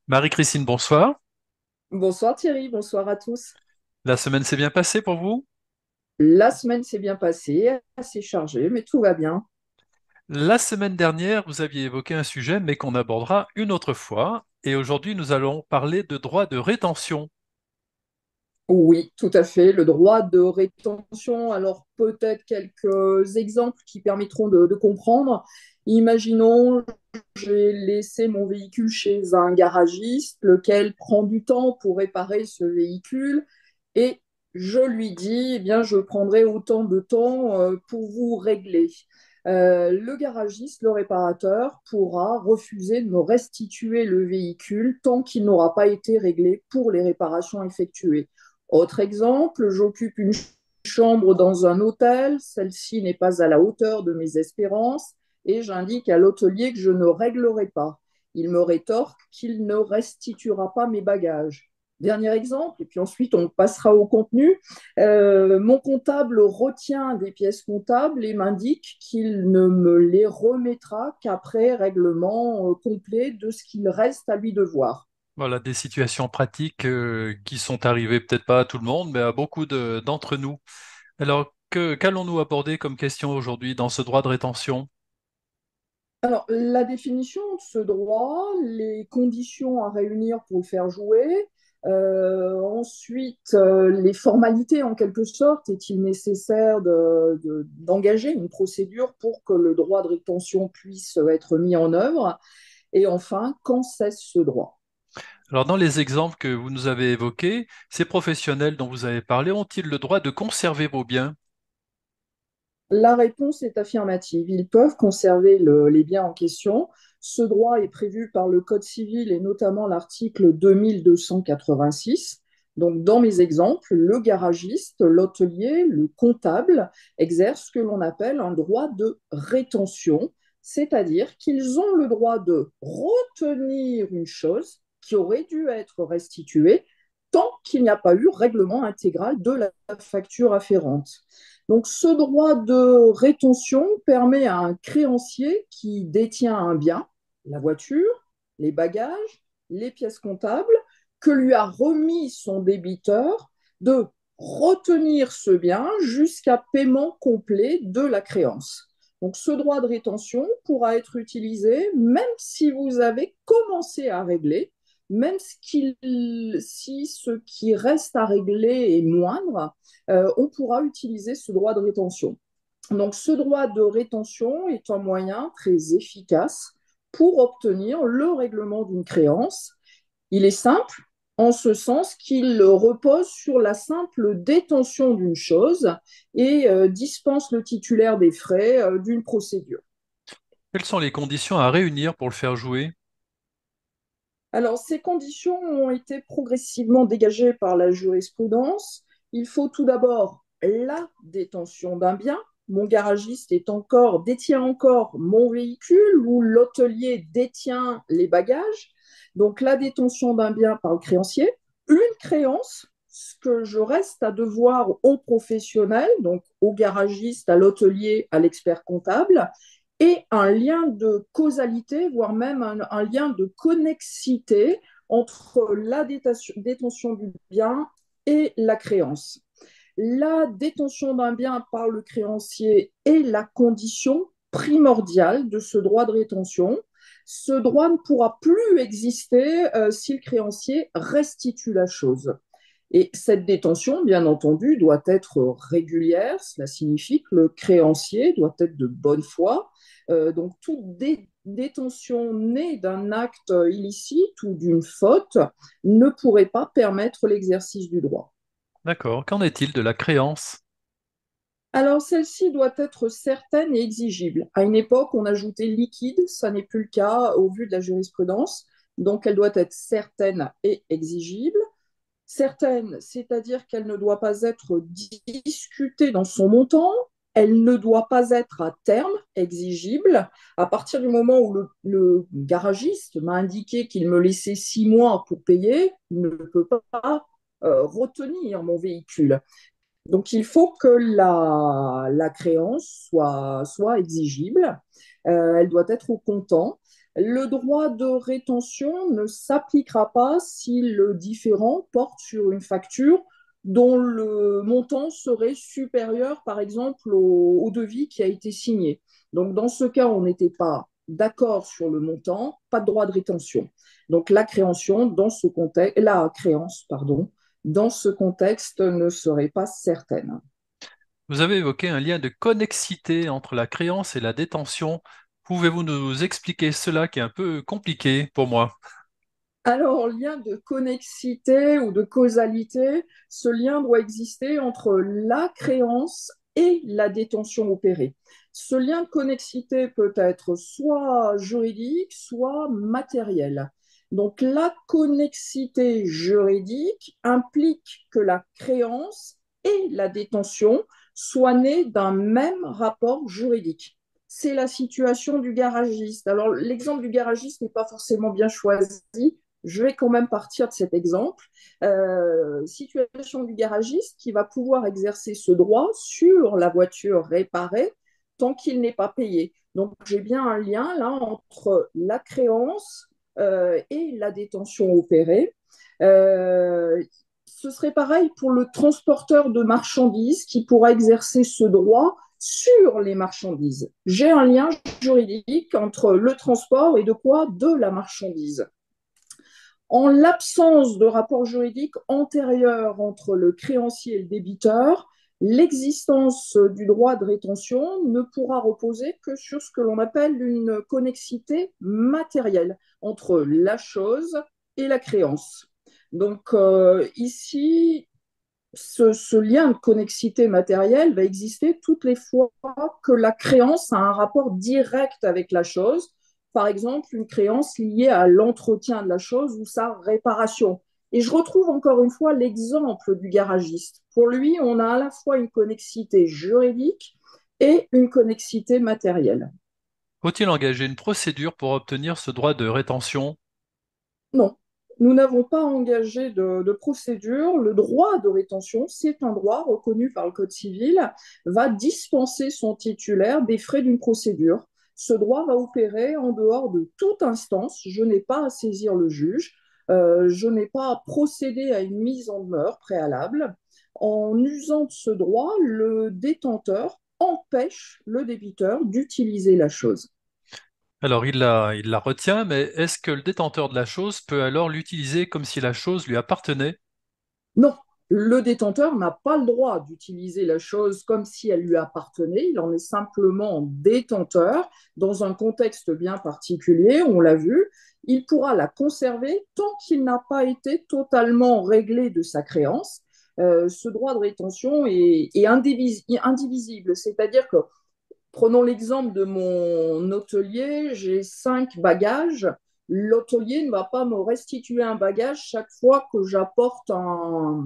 Marie-Christine, bonsoir. Bonsoir Thierry, bonsoir à tous. La semaine s'est bien passée pour vous? La semaine s'est bien passée, assez chargée, mais tout va bien. La semaine dernière, vous aviez évoqué un sujet, mais qu'on abordera une autre fois. Et aujourd'hui, nous allons parler de droit de rétention. Oui, tout à fait. Le droit de rétention, alors peut-être quelques exemples qui permettront de comprendre. Imaginons, j'ai laissé mon véhicule chez un garagiste, lequel prend du temps pour réparer ce véhicule, et je lui dis, eh bien, je prendrai autant de temps pour vous régler. Le garagiste, le réparateur, pourra refuser de me restituer le véhicule tant qu'il n'aura pas été réglé pour les réparations effectuées. Autre exemple, j'occupe une chambre dans un hôtel, celle-ci n'est pas à la hauteur de mes espérances et j'indique à l'hôtelier que je ne réglerai pas. Il me rétorque qu'il ne restituera pas mes bagages. Dernier exemple, et puis ensuite on passera au contenu. Mon comptable retient des pièces comptables et m'indique qu'il ne me les remettra qu'après règlement complet de ce qu'il reste à lui devoir. Voilà, des situations pratiques qui sont arrivées peut-être pas à tout le monde, mais à beaucoup d'entre nous. Alors, qu'allons-nous aborder comme question aujourd'hui dans ce droit de rétention? Alors, la définition de ce droit, les conditions à réunir pour le faire jouer, ensuite les formalités en quelque sorte, est-il nécessaire d'engager une procédure pour que le droit de rétention puisse être mis en œuvre, et enfin, quand cesse ce droit? Alors, dans les exemples que vous nous avez évoqués, ces professionnels dont vous avez parlé ont-ils le droit de conserver vos biens? La réponse est affirmative. Ils peuvent conserver les biens en question. Ce droit est prévu par le Code civil et notamment l'article 2286. Donc, dans mes exemples, le garagiste, l'hôtelier, le comptable exercent ce que l'on appelle un droit de rétention, c'est-à-dire qu'ils ont le droit de retenir une chose qui aurait dû être restituée tant qu'il n'y a pas eu règlement intégral de la facture afférente. Donc, ce droit de rétention permet à un créancier qui détient un bien, la voiture, les bagages, les pièces comptables, que lui a remis son débiteur, de retenir ce bien jusqu'à paiement complet de la créance. Donc, ce droit de rétention pourra être utilisé même si vous avez commencé à régler, même si ce qui reste à régler est moindre, on pourra utiliser ce droit de rétention. Donc, ce droit de rétention est un moyen très efficace pour obtenir le règlement d'une créance. Il est simple en ce sens qu'il repose sur la simple détention d'une chose et dispense le titulaire des frais d'une procédure. Quelles sont les conditions à réunir pour le faire jouer? Alors, ces conditions ont été progressivement dégagées par la jurisprudence. Il faut tout d'abord la détention d'un bien. Mon garagiste détient encore mon véhicule ou l'hôtelier détient les bagages. Donc, la détention d'un bien par le créancier, une créance, ce que je reste à devoir au professionnel, donc au garagiste, à l'hôtelier, à l'expert comptable, et un lien de causalité, voire même un lien de connexité entre la détention du bien et la créance. La détention d'un bien par le créancier est la condition primordiale de ce droit de rétention. Ce droit ne pourra plus exister si le créancier restitue la chose. Et cette détention, bien entendu, doit être régulière. Cela signifie que le créancier doit être de bonne foi. Donc, toute détention née d'un acte illicite ou d'une faute ne pourrait pas permettre l'exercice du droit. D'accord. Qu'en est-il de la créance? Alors, celle-ci doit être certaine et exigible. À une époque, on ajoutait liquide, ça n'est plus le cas au vu de la jurisprudence. Donc, elle doit être certaine et exigible. Certaine, c'est-à-dire qu'elle ne doit pas être discutée dans son montant, elle ne doit pas être à terme exigible. À partir du moment où le garagiste m'a indiqué qu'il me laissait 6 mois pour payer, il ne peut pas retenir mon véhicule. Donc, il faut que la créance soit exigible. Elle doit être au comptant. Le droit de rétention ne s'appliquera pas si le différend porte sur une facture dont le montant serait supérieur, par exemple, au devis qui a été signé. Donc, dans ce cas, on n'était pas d'accord sur le montant, pas de droit de rétention. Donc, la créance, pardon, dans ce contexte, ne serait pas certaine. Vous avez évoqué un lien de connexité entre la créance et la détention. Pouvez-vous nous expliquer cela qui est un peu compliqué pour moi? Alors, lien de connexité ou de causalité, ce lien doit exister entre la créance et la détention opérée. Ce lien de connexité peut être soit juridique, soit matériel. Donc, la connexité juridique implique que la créance et la détention soient nées d'un même rapport juridique. C'est la situation du garagiste. Alors, l'exemple du garagiste n'est pas forcément bien choisi. Je vais quand même partir de cet exemple. Situation du garagiste qui va pouvoir exercer ce droit sur la voiture réparée tant qu'il n'est pas payé. Donc j'ai bien un lien là entre la créance et la détention opérée. Ce serait pareil pour le transporteur de marchandises qui pourra exercer ce droit sur les marchandises. J'ai un lien juridique entre le transport et de quoi? De la marchandise. En l'absence de rapport juridique antérieur entre le créancier et le débiteur, l'existence du droit de rétention ne pourra reposer que sur ce que l'on appelle une connexité matérielle entre la chose et la créance. Donc ici, ce lien de connexité matérielle va exister toutes les fois que la créance a un rapport direct avec la chose, par exemple une créance liée à l'entretien de la chose ou sa réparation. Et je retrouve encore une fois l'exemple du garagiste. Pour lui, on a à la fois une connexité juridique et une connexité matérielle. Faut-il engager une procédure pour obtenir ce droit de rétention? Non, nous n'avons pas engagé de procédure. Le droit de rétention, c'est un droit reconnu par le Code civil, va dispenser son titulaire des frais d'une procédure. Ce droit va opérer en dehors de toute instance. Je n'ai pas à saisir le juge, je n'ai pas à procéder à une mise en demeure préalable. En usant de ce droit, le détenteur empêche le débiteur d'utiliser la chose. Alors il la retient, mais est-ce que le détenteur de la chose peut alors l'utiliser comme si la chose lui appartenait? Non, le détenteur n'a pas le droit d'utiliser la chose comme si elle lui appartenait. Il en est simplement détenteur dans un contexte bien particulier, on l'a vu. Il pourra la conserver tant qu'il n'a pas été totalement réglé de sa créance. Ce droit de rétention est indivisible, c'est-à-dire que prenons l'exemple de mon hôtelier, j'ai 5 bagages. L'hôtelier ne va pas me restituer un bagage chaque fois que j'apporte En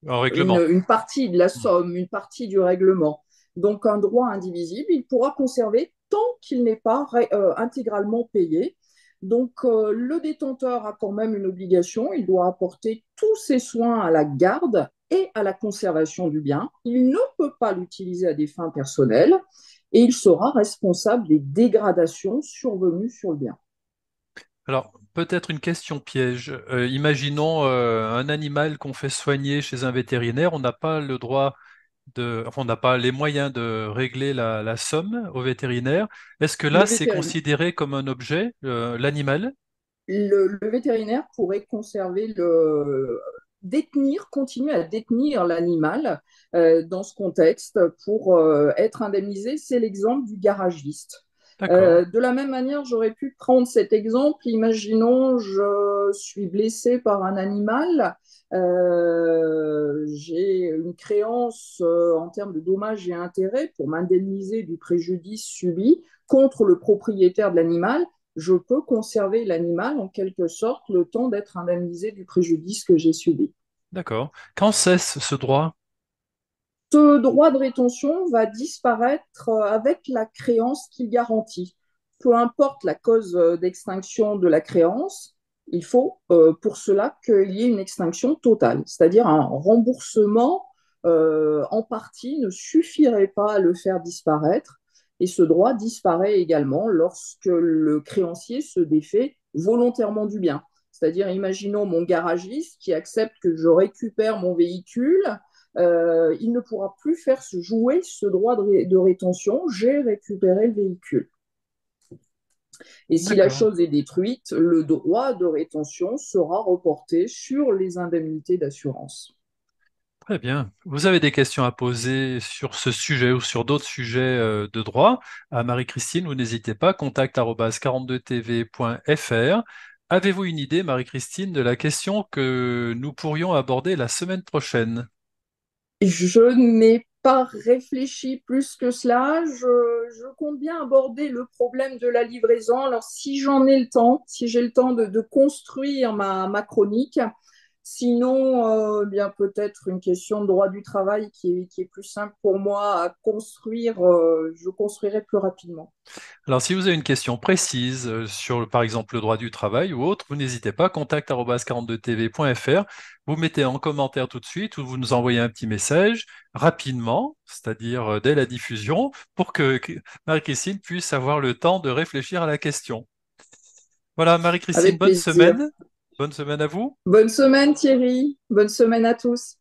règlement. une partie de la somme, une partie du règlement. Donc un droit indivisible, il pourra conserver tant qu'il n'est pas intégralement payé. Donc le détenteur a quand même une obligation, il doit apporter tous ses soins à la garde et à la conservation du bien. Il ne peut pas l'utiliser à des fins personnelles et il sera responsable des dégradations survenues sur le bien. Alors, peut-être une question piège. Imaginons un animal qu'on fait soigner chez un vétérinaire, on n'a pas le droit enfin, on n'a pas les moyens de régler la somme au vétérinaire. Est-ce que là, Le c'est vétérinaire, considéré comme un objet, l'animal? le vétérinaire pourrait continuer à détenir l'animal dans ce contexte pour être indemnisé. C'est l'exemple du garagiste. D'accord. De la même manière, j'aurais pu prendre cet exemple. Imaginons, je suis blessé par un animal, j'ai une créance en termes de dommages et intérêts pour m'indemniser du préjudice subi contre le propriétaire de l'animal. Je peux conserver l'animal en quelque sorte le temps d'être indemnisé du préjudice que j'ai subi. D'accord. Quand cesse ce droit? Ce droit de rétention va disparaître avec la créance qu'il garantit. Peu importe la cause d'extinction de la créance, il faut pour cela qu'il y ait une extinction totale, c'est-à-dire un remboursement en partie ne suffirait pas à le faire disparaître. Et ce droit disparaît également lorsque le créancier se défait volontairement du bien. C'est-à-dire, imaginons mon garagiste qui accepte que je récupère mon véhicule, il ne pourra plus faire se jouer ce droit de rétention. J'ai récupéré le véhicule. Et si la D'accord. chose est détruite, le droit de rétention sera reporté sur les indemnités d'assurance. Très bien. Vous avez des questions à poser sur ce sujet ou sur d'autres sujets de droit à Marie-Christine, vous n'hésitez pas, contact@42tv.fr. Avez-vous une idée, Marie-Christine, de la question que nous pourrions aborder la semaine prochaine? Je n'ai pas réfléchi plus que cela. Je compte bien aborder le problème de la livraison. Alors, si j'en ai le temps, si j'ai le temps de construire ma chronique, sinon, bien peut-être une question de droit du travail qui est plus simple pour moi à construire, je construirai plus rapidement. Alors, si vous avez une question précise sur, par exemple, le droit du travail ou autre, vous n'hésitez pas, contact@42tv.fr. Vous mettez en commentaire tout de suite ou vous nous envoyez un petit message rapidement, c'est-à-dire dès la diffusion, pour que Marie-Christine puisse avoir le temps de réfléchir à la question. Voilà, Marie-Christine, Avec bonne plaisir. semaine. Bonne semaine à vous. Bonne semaine Thierry, bonne semaine à tous.